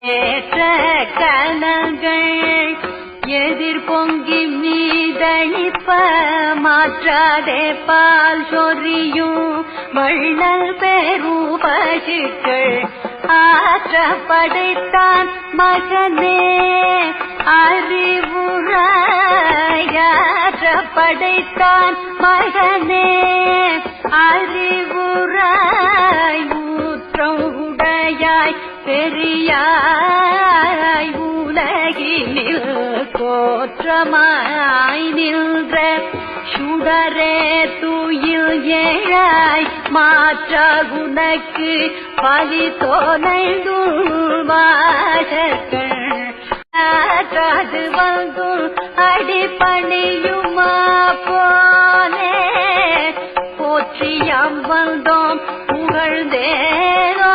ஏற்ற கனங்கள் எதிர் பொங்கி மீதளிப்ப மாற்றாதே பால் சொரியும் வள்ளல் பெருபசிக்கள் ஆற்ற படைத்தான் மகனே அறிவுராயாற்ற படைத்தான் மகனே அறிவுராய் ஊற்றம் உடையாய் பெரியாய் உலகினில் தோற்றமாய் நின்ற சுடரே துயில் ஏழாய் மாற்ற குணக்கு பலி தோனைந்துள்வாசர்கள் ஆற்றாது வந்துள் அடிப்பணியுமா போலே போற்றியம் வந்தோம் புகழ்ந்தேனோ